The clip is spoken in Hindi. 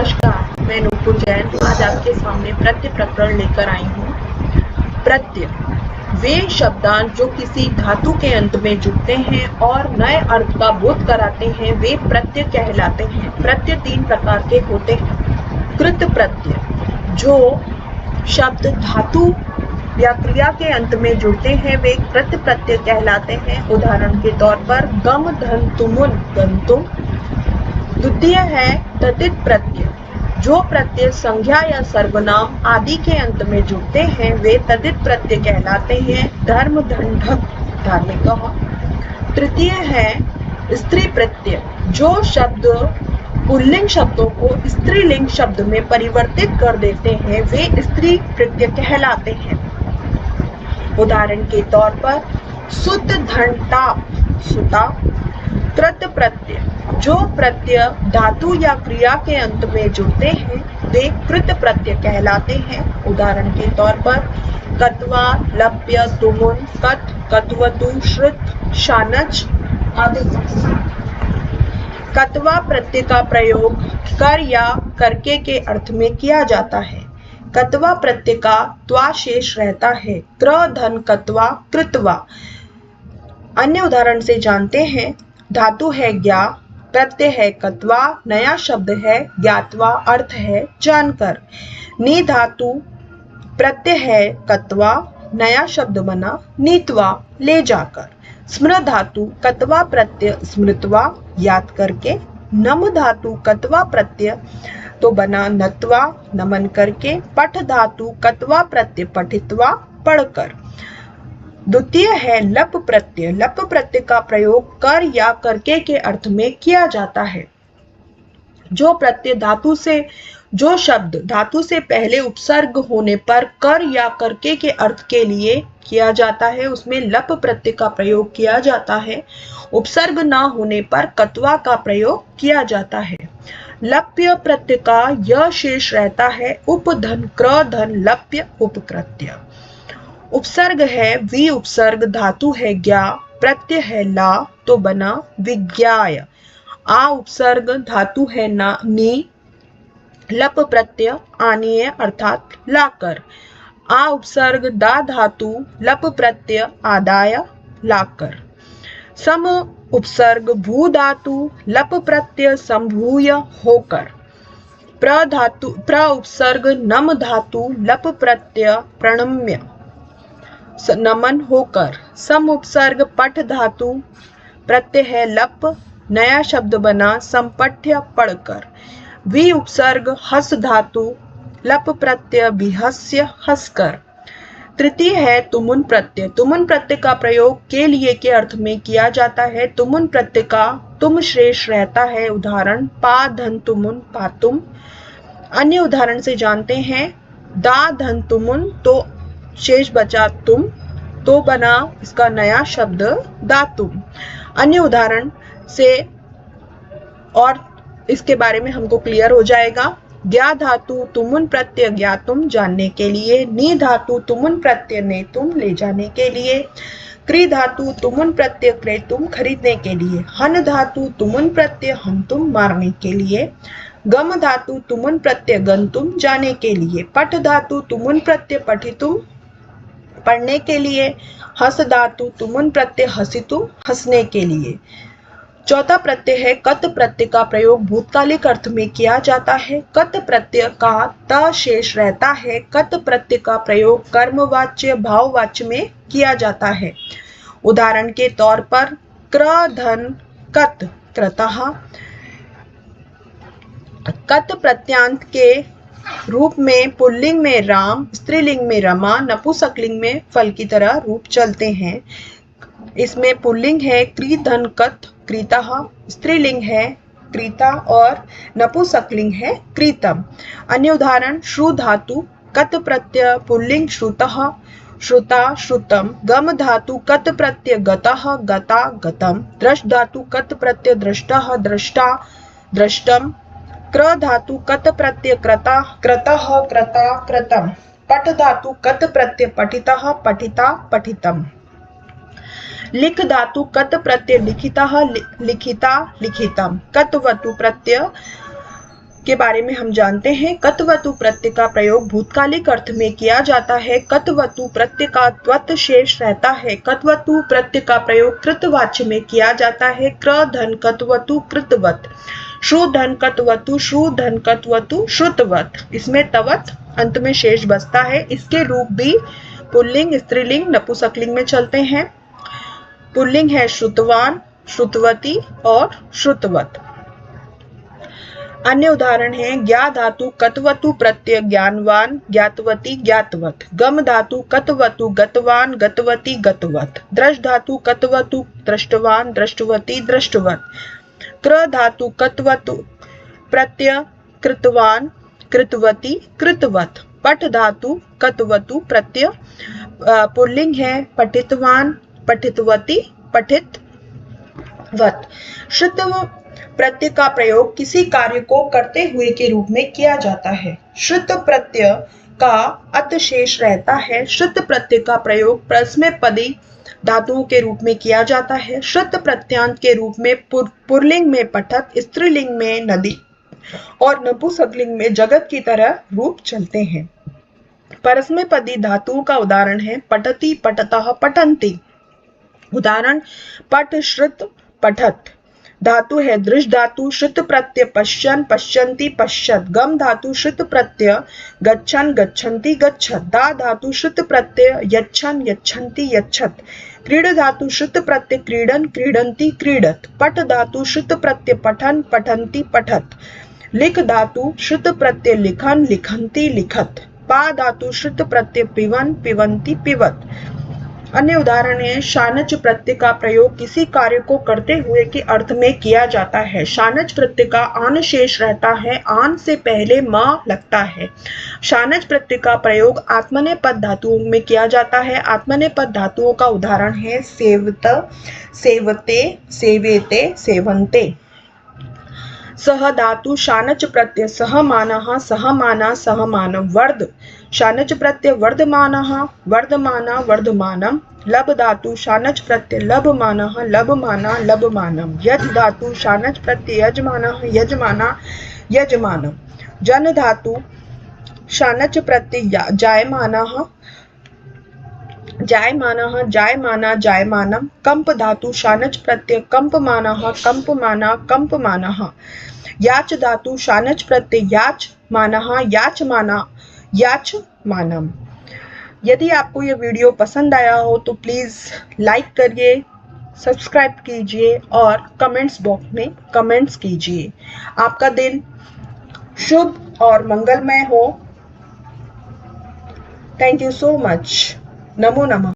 नमस्कार, मैं नूपुर जैन आज आपके सामने प्रत्यय प्रकरण लेकर आई हूँ। प्रत्यय वे शब्दांश जो किसी धातु के अंत में जुड़ते हैं और नए अर्थ का बोध कराते हैं, वे प्रत्यय कहलाते हैं। प्रत्यय तीन प्रकार के होते हैं। कृत प्रत्यय जो शब्द धातु या क्रिया के अंत में जुड़ते हैं, वे कृत प्रत्यय कहलाते हैं। उदाहरण के तौर पर गम धन तुमुन गंतुम। द्वितीय है तदित प्रत्यय जो प्रत्यय संज्ञा या सर्वनाम आदि के अंत में जुड़ते हैं, वे तदित प्रत्यय कहलाते हैं। धर्म धन ढक धार्मिक। तृतीय है स्त्री प्रत्यय जो शब्द पुल्लिंग शब्दों को स्त्रीलिंग शब्द में परिवर्तित कर देते हैं, वे स्त्री प्रत्यय कहलाते हैं। उदाहरण के तौर पर शुद्ध धन ताप सुता। कृत प्रत्यय जो प्रत्यय धातु या क्रिया के अंत में जुड़ते हैं, वे कृत प्रत्यय कहलाते हैं। उदाहरण के तौर पर कत्वा लप्य तुमुन कत कत्वतु श्रुत शानच आदि। कत्वा प्रत्यय का प्रयोग कर या करके के अर्थ में किया जाता है। कत्वा प्रत्यय का त्वा शेष रहता है। क्र धन कत्वा कृत्वा। अन्य उदाहरण से जानते हैं। धातु है ज्ञा, प्रत्यय है कत्वा, नया शब्द है ज्ञातवा, अर्थ है जानकर। नी धातु प्रत्यय है कत्वा, नया शब्द बना नीतवा, ले जाकर। स्मृ धातु कत्वा प्रत्यय स्मृतवा, याद करके। नम धातु कत्वा प्रत्यय तो बना नत्वा, नमन करके। पठ धातु कत्वा प्रत्यय पठित्वा, पढ़कर। द्वितीय है लप प्रत्यय। लप प्रत्यय का प्रयोग कर या करके के अर्थ में किया जाता है। जो प्रत्यय धातु से जो शब्द धातु से पहले उपसर्ग होने पर कर या करके के अर्थ के लिए किया जाता है, उसमें लप प्रत्यय का प्रयोग किया जाता है। उपसर्ग ना होने पर कत्वा का प्रयोग किया जाता है। लप्य प्रत्यय का य शेष रहता है। उप धन क्र धन लप्य उपकृत्य। उपसर्ग है वि उपसर्ग, धातु है ज्ञा, प्रत्यय है ला तो बना विज्ञाय। आ उपसर्ग धातु है ना नी, लप प्रत्यय आनीय अर्थात लाकर। आ उपसर्ग दा धातु लप प्रत्यय आदाय लाकर। सम उपसर्ग भू धातु लप प्रत्यय संभूय होकर। प्र उपसर्ग नम धातु लप प्रत्यय प्रणम्य नमन होकर। सम उपसर्ग पठ धातु प्रत्यय है लप, नया शब्द बना संपठ्य पढ़कर। वि उपसर्ग हस धातु लप प्रत्यय विहस्य हंसकर। तृतीय है तुमुन प्रत्यय। तुमुन प्रत्यय का प्रयोग के लिए के अर्थ में किया जाता है। तुमुन प्रत्यय का तुम शेष रहता है। उदाहरण पा धन तुमुन पातुम। अन्य उदाहरण से जानते हैं। दा धन तुमुन तो शेष बचा तुम तो बना इसका नया शब्द दातुम। अन्य उदाहरण से और इसके बारे में हमको क्लियर हो जाएगा। ज्ञा धातु तुमुन प्रत्यय ज्ञातुम जानने के लिए। नी धातु तुमुन प्रत्यय नेतुम ले जाने के लिए। क्री धातु तुमुन प्रत्यय क्रेतुम खरीदने के लिए। हन धातु तुमुन प्रत्यय हंतुम मारने के लिए। गम धातु तुमुन प्रत्यय गंतुम जाने के लिए। पठ धातु तुमुन प्रत्यय पठितुम पढ़ने के लिए। हस धातु तुमुन प्रत्यय हसितुम हंसने के लिए। चौथा प्रत्यय है कत प्रत्यय का प्रयोग भूतकालिक अर्थ में किया जाता है। कत प्रत्यय का त शेष रहता है। कत प्रत्यय का प्रयोग कर्मवाच्य भाववाच्य में किया जाता है। उदाहरण के तौर पर क्र धन कत क्रतः। कत प्रत्यांत के रूप में पुल्लिंग में राम, स्त्रीलिंग में रमा, नपुंसकलिंग में फल की तरह रूप चलते हैं। इसमें पुल्लिंग है क्री धन कत क्रीतः, स्त्रीलिंग है क्रीता और नपुंसकलिंग है क्रीतम। अन्य उदाहरण श्रु धातु कत प्रत्यय पुल्लिंग श्रुतः श्रुता श्रुतम। गम धातु कत प्रत्यय गतः गता गतम। दृष्ट धातु कत प्रत्यय दृष्टः दृष्टा दृष्टम। क्र धातु कत प्रत्यय क्रता क्रतः क्रता क्रतम। पठ धातु कत प्रत्यय पठितः पठिता पठितम। लिख धातु कत प्रत्यय लिखितः लिखिता लिखितम। कतवतु प्रत्यय के बारे में हम जानते हैं। कत्वतु प्रत्यय का प्रयोग भूतकालिक अर्थ में किया जाता है। कत्वतु प्रत्यय का त्वत शेष रहता है। कत्वतु प्रत्यय का प्रयोग कृतवाच्य में किया जाता है। क्र धन कत्वतु कृतवत, श्रु धन कत्वतु श्रु धन कत्वतु श्रुतवत, इसमें तवत अंत में शेष बचता है। इसके रूप भी पुल्लिंग, स्त्रीलिंग, नपुंसकलिंग में चलते हैं। पुल्लिंग है श्रुतवान, श्रुतवती और श्रुतवत। अन्य उदाहरण है ज्ञा धातु कत्वतु प्रत्यय ज्ञानवान, ज्ञातवती, ज्ञातवत। गम धातु कत्वतु गतवान, गतवती, गतवत। दृष्ट धातु कत्वतु दृष्टवान, दृष्टवती, दृष्टवत। कृ धातु कत्वतु प्रत्यय कृतवान, कृतवती, कृतवत। पठ धातु कत्वतु प्रत्यय पुल्लिंग है पठितवान, पठितवती, पठितवत। श्रुतव प्रत्यय का प्रयोग किसी कार्य को करते हुए के रूप में किया जाता है। श्रुत प्रत्यय का अत शेष रहता है। श्रुत प्रत्यय का प्रयोग परस्मैपदी धातुओं के रूप में किया जाता है। श्रुत प्रत्यांत के रूप में पुल्लिंग में पठत, स्त्रीलिंग में नदी और नपुंसकलिंग में जगत की तरह रूप चलते हैं। परस्मैपदी धातुओं का उदाहरण है पठति, पठतः, पठन्ति। उदाहरण पठ, श्रुत, पठत। धातु है दृष्ट धातु श्रुत प्रत्यय पश्यन्, पश्यन्ति, पश्यत्। गम धातु श्रुत प्रत्यय गच्छन्, गच्छन्ति, गच्छत्। दा धातु श्रुत प्रत्यय यच्छन्, यच्छन्ति, यच्छत्। क्रीड धातु श्रुत प्रत्यय क्रीडन्, क्रीडन्ति, क्रीडत्। पठ धातु श्रुत प्रत्यय पठन्, पठन्ति, पठत्। लिख धातु श्रुत प्रत्यय लिखन्, लिखन्ति, लिखत्। पा धातु श्रुत प्रत्यय पिबन्, पिबन्ति, पिबत्। अन्य उदाहरण है शानच प्रत्यय का प्रयोग किसी कार्य को करते हुए के अर्थ में किया जाता है। शानच प्रत्यय का आन शेष रहता है, आन से पहले म लगता है। शानच प्रत्यय का प्रयोग आत्मनेपद धातुओं में किया जाता है। आत्मनेपद धातुओं का उदाहरण है सेवत, सेवते, सेवेते, सेवन्ते। सह धातु शानच प्रत्यय सहमानः, सहमाना, सहमानम। वर्ध शानच प्रत्यय वर्धमानः, वर्धमाना, वर्धमानम। लब धातु शानच प्रत्यय लभमानः, लभमाना, लभमानम। यज धातु शानच प्रत्यय यजमानः, यजमाना, यजमानम। जन धातु शानच प्रत्यय जायमानः, जायमानः, जायमाना, जायमानम। कंप धातु शानच प्रत्यय कंपमानः, कंपमाना, कंपमानः। याच धातु शानच प्रत्यय याचमानः, याचमाना, याचमानम। यदि आपको ये वीडियो पसंद आया हो तो प्लीज लाइक करिए, सब्सक्राइब कीजिए और कमेंट्स बॉक्स में कमेंट्स कीजिए। आपका दिन शुभ और मंगलमय हो। Thank you so much. नमो नमः।